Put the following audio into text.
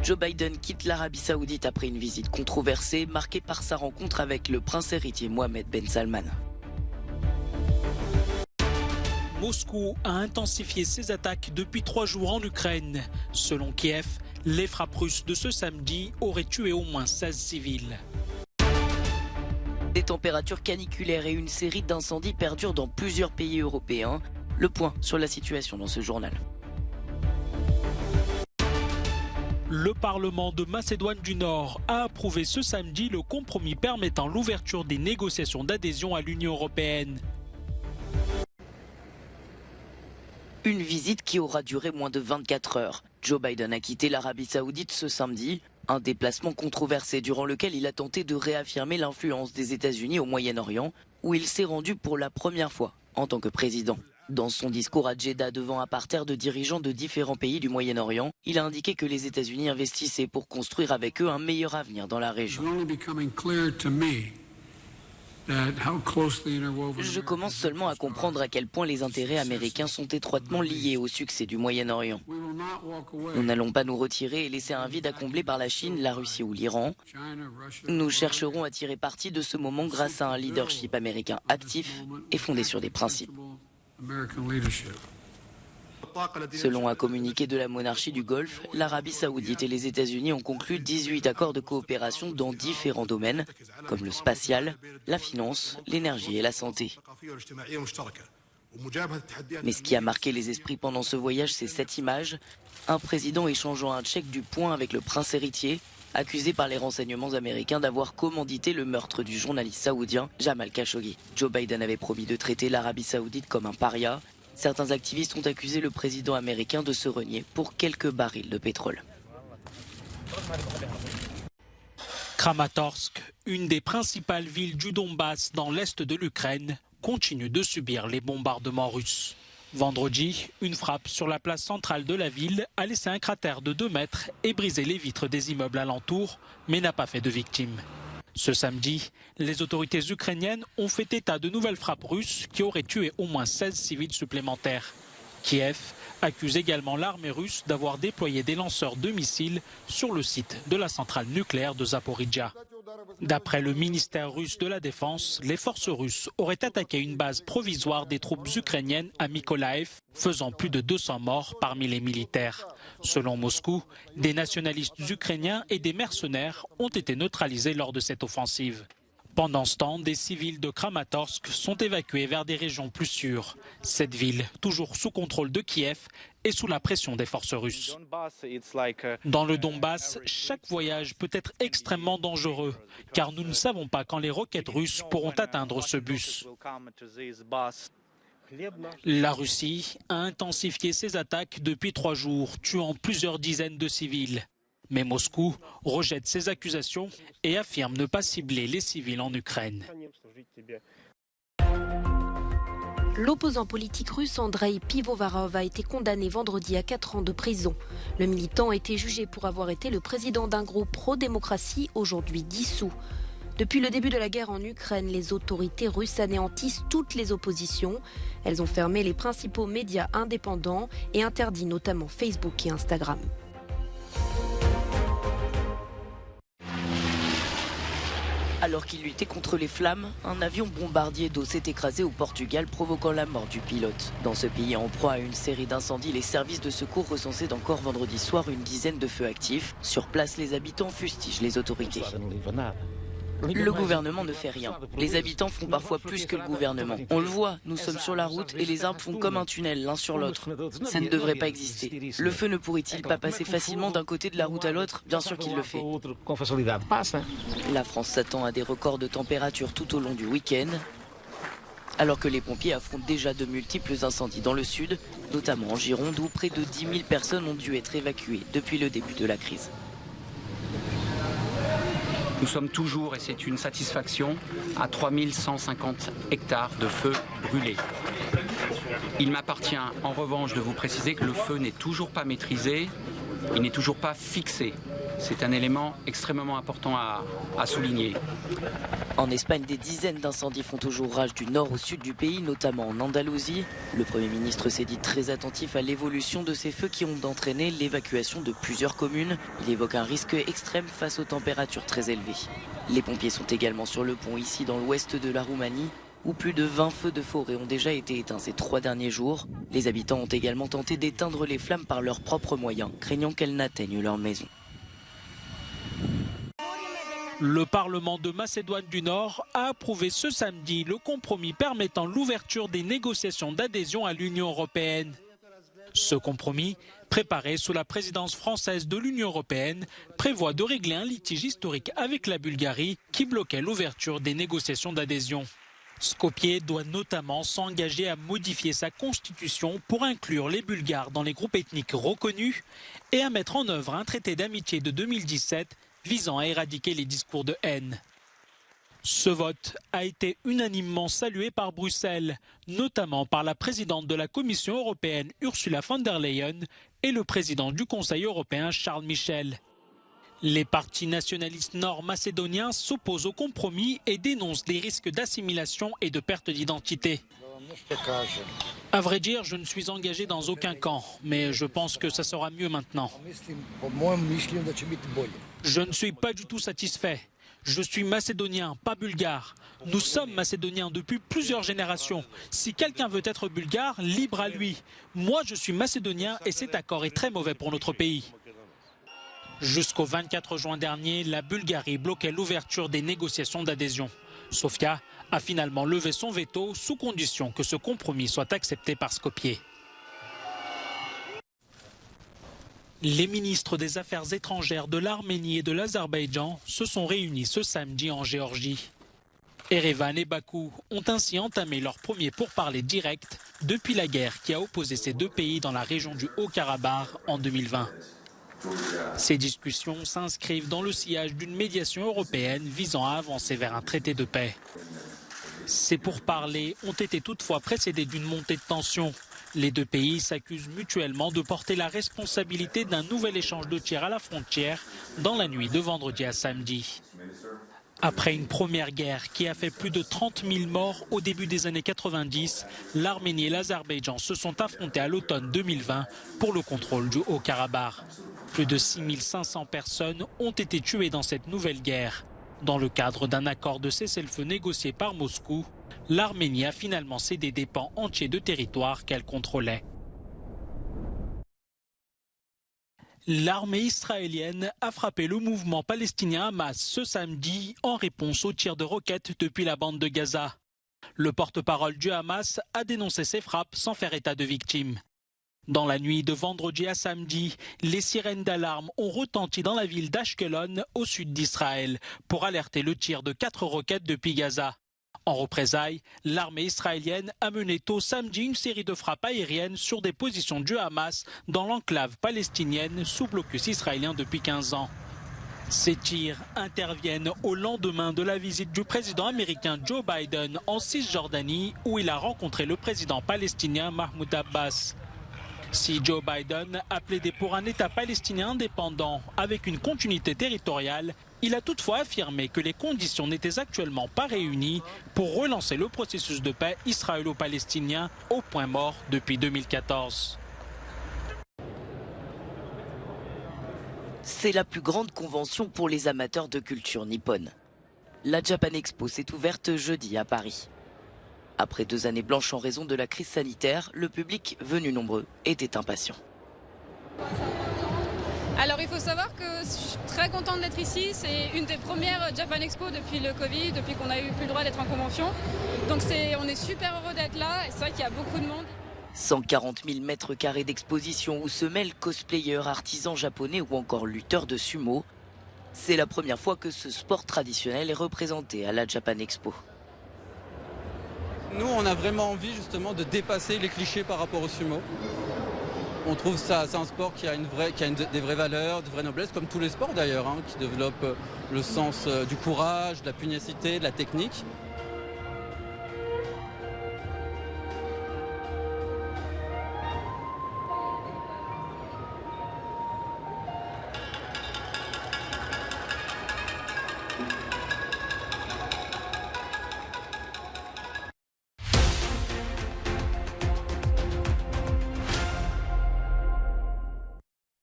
Joe Biden quitte l'Arabie Saoudite après une visite controversée marquée par sa rencontre avec le prince héritier Mohammed Ben Salman. Moscou a intensifié ses attaques depuis 3 jours en Ukraine. Selon Kiev, les frappes russes de ce samedi auraient tué au moins 16 civils. Des températures caniculaires et une série d'incendies perdurent dans plusieurs pays européens. Le point sur la situation dans ce journal. Le Parlement de Macédoine du Nord a approuvé ce samedi le compromis permettant l'ouverture des négociations d'adhésion à l'Union européenne. Une visite qui aura duré moins de 24 heures. Joe Biden a quitté l'Arabie Saoudite ce samedi, un déplacement controversé durant lequel il a tenté de réaffirmer l'influence des États-Unis au Moyen-Orient, où il s'est rendu pour la première fois en tant que président. Dans son discours à Jeddah devant un parterre de dirigeants de différents pays du Moyen-Orient, il a indiqué que les États-Unis investissaient pour construire avec eux un meilleur avenir dans la région. Je commence seulement à comprendre à quel point les intérêts américains sont étroitement liés au succès du Moyen-Orient. Nous n'allons pas nous retirer et laisser un vide à combler par la Chine, la Russie ou l'Iran. Nous chercherons à tirer parti de ce moment grâce à un leadership américain actif et fondé sur des principes. Selon un communiqué de la monarchie du Golfe, l'Arabie Saoudite et les États-Unis ont conclu 18 accords de coopération dans différents domaines, comme le spatial, la finance, l'énergie et la santé. Mais ce qui a marqué les esprits pendant ce voyage, c'est cette image, un président échangeant un chèque du poing avec le prince héritier, accusé par les renseignements américains d'avoir commandité le meurtre du journaliste saoudien Jamal Khashoggi. Joe Biden avait promis de traiter l'Arabie Saoudite comme un paria. Certains activistes ont accusé le président américain de se renier pour quelques barils de pétrole. Kramatorsk, une des principales villes du Donbass dans l'est de l'Ukraine, continue de subir les bombardements russes. Vendredi, une frappe sur la place centrale de la ville a laissé un cratère de 2 mètres et brisé les vitres des immeubles alentours, mais n'a pas fait de victimes. Ce samedi, les autorités ukrainiennes ont fait état de nouvelles frappes russes qui auraient tué au moins 16 civils supplémentaires. Kiev accuse également l'armée russe d'avoir déployé des lanceurs de missiles sur le site de la centrale nucléaire de Zaporijia. D'après le ministère russe de la Défense, les forces russes auraient attaqué une base provisoire des troupes ukrainiennes à Mykolaïv, faisant plus de 200 morts parmi les militaires. Selon Moscou, des nationalistes ukrainiens et des mercenaires ont été neutralisés lors de cette offensive. Pendant ce temps, des civils de Kramatorsk sont évacués vers des régions plus sûres. Cette ville, toujours sous contrôle de Kiev, est sous la pression des forces russes. Dans le Donbass, chaque voyage peut être extrêmement dangereux, car nous ne savons pas quand les roquettes russes pourront atteindre ce bus. La Russie a intensifié ses attaques depuis 3 jours, tuant plusieurs dizaines de civils. Mais Moscou rejette ces accusations et affirme ne pas cibler les civils en Ukraine. L'opposant politique russe Andrei Pivovarov a été condamné vendredi à 4 ans de prison. Le militant a été jugé pour avoir été le président d'un groupe pro-démocratie aujourd'hui dissous. Depuis le début de la guerre en Ukraine, les autorités russes anéantissent toutes les oppositions. Elles ont fermé les principaux médias indépendants et interdit notamment Facebook et Instagram. Alors qu'il luttait contre les flammes, un avion bombardier d'eau s'est écrasé au Portugal, provoquant la mort du pilote. Dans ce pays en proie à une série d'incendies, les services de secours recensaient encore vendredi soir une dizaine de feux actifs. Sur place, les habitants fustigent les autorités. Le gouvernement ne fait rien. Les habitants font parfois plus que le gouvernement. On le voit, nous sommes sur la route et les arbres font comme un tunnel l'un sur l'autre. Ça ne devrait pas exister. Le feu ne pourrait-il pas passer facilement d'un côté de la route à l'autre? Bien sûr qu'il le fait. La France s'attend à des records de température tout au long du week-end, alors que les pompiers affrontent déjà de multiples incendies dans le sud, notamment en Gironde où près de 10 000 personnes ont dû être évacuées depuis le début de la crise. Nous sommes toujours, et c'est une satisfaction, à 3150 hectares de feu brûlés. Il m'appartient en revanche de vous préciser que le feu n'est toujours pas maîtrisé il n'est toujours pas fixé. C'est un élément extrêmement important à souligner. En Espagne, des dizaines d'incendies font toujours rage du nord au sud du pays, notamment en Andalousie. Le Premier ministre s'est dit très attentif à l'évolution de ces feux qui ont entraîné l'évacuation de plusieurs communes. Il évoque un risque extrême face aux températures très élevées. Les pompiers sont également sur le pont ici dans l'ouest de la Roumanie, où plus de 20 feux de forêt ont déjà été éteints ces 3 derniers jours. Les habitants ont également tenté d'éteindre les flammes par leurs propres moyens, craignant qu'elles n'atteignent leur maison. Le Parlement de Macédoine du Nord a approuvé ce samedi le compromis permettant l'ouverture des négociations d'adhésion à l'Union européenne. Ce compromis, préparé sous la présidence française de l'Union européenne, prévoit de régler un litige historique avec la Bulgarie qui bloquait l'ouverture des négociations d'adhésion. Skopje doit notamment s'engager à modifier sa constitution pour inclure les Bulgares dans les groupes ethniques reconnus et à mettre en œuvre un traité d'amitié de 2017 visant à éradiquer les discours de haine. Ce vote a été unanimement salué par Bruxelles, notamment par la présidente de la Commission européenne Ursula von der Leyen et le président du Conseil européen Charles Michel. Les partis nationalistes nord-macédoniens s'opposent au compromis et dénoncent des risques d'assimilation et de perte d'identité. À vrai dire, je ne suis engagé dans aucun camp, mais je pense que ça sera mieux maintenant. Je ne suis pas du tout satisfait. Je suis macédonien, pas bulgare. Nous sommes macédoniens depuis plusieurs générations. Si quelqu'un veut être bulgare, libre à lui. Moi, je suis macédonien et cet accord est très mauvais pour notre pays. Jusqu'au 24 juin dernier, la Bulgarie bloquait l'ouverture des négociations d'adhésion. Sofia a finalement levé son veto sous condition que ce compromis soit accepté par Skopje. Les ministres des Affaires étrangères de l'Arménie et de l'Azerbaïdjan se sont réunis ce samedi en Géorgie. Erevan et Bakou ont ainsi entamé leur premier pourparlers direct depuis la guerre qui a opposé ces deux pays dans la région du Haut-Karabakh en 2020. Ces discussions s'inscrivent dans le sillage d'une médiation européenne visant à avancer vers un traité de paix. Ces pourparlers ont été toutefois précédés d'une montée de tension. Les deux pays s'accusent mutuellement de porter la responsabilité d'un nouvel échange de tirs à la frontière dans la nuit de vendredi à samedi. Après une première guerre qui a fait plus de 30 000 morts au début des années 90, l'Arménie et l'Azerbaïdjan se sont affrontés à l'automne 2020 pour le contrôle du Haut-Karabakh. Plus de 6 500 personnes ont été tuées dans cette nouvelle guerre. Dans le cadre d'un accord de cessez-le-feu négocié par Moscou, l'Arménie a finalement cédé des pans entiers de territoire qu'elle contrôlait. L'armée israélienne a frappé le mouvement palestinien Hamas ce samedi en réponse aux tirs de roquettes depuis la bande de Gaza. Le porte-parole du Hamas a dénoncé ces frappes sans faire état de victimes. Dans la nuit de vendredi à samedi, les sirènes d'alarme ont retenti dans la ville d'Ashkelon, au sud d'Israël, pour alerter le tir de 4 roquettes depuis Gaza. En représailles, l'armée israélienne a mené tôt samedi une série de frappes aériennes sur des positions du Hamas dans l'enclave palestinienne sous blocus israélien depuis 15 ans. Ces tirs interviennent au lendemain de la visite du président américain Joe Biden en Cisjordanie, où il a rencontré le président palestinien Mahmoud Abbas. Si Joe Biden a plaidé pour un État palestinien indépendant avec une continuité territoriale, il a toutefois affirmé que les conditions n'étaient actuellement pas réunies pour relancer le processus de paix israélo-palestinien au point mort depuis 2014. C'est la plus grande convention pour les amateurs de culture nippone. La Japan Expo s'est ouverte jeudi à Paris. Après 2 années blanches en raison de la crise sanitaire, le public, venu nombreux, était impatient. Alors il faut savoir que je suis très contente d'être ici. C'est une des premières Japan Expo depuis le Covid, depuis qu'on n'a eu plus le droit d'être en convention. Donc on est super heureux d'être là et c'est vrai qu'il y a beaucoup de monde. 140 000 mètres carrés d'exposition où se mêlent cosplayers, artisans japonais ou encore lutteurs de sumo. C'est la première fois que ce sport traditionnel est représenté à la Japan Expo. Nous, on a vraiment envie justement de dépasser les clichés par rapport au sumo. On trouve ça, c'est un sport qui a des vraies valeurs, de vraies noblesses, comme tous les sports d'ailleurs, qui développent le sens du courage, de la pugnacité, de la technique.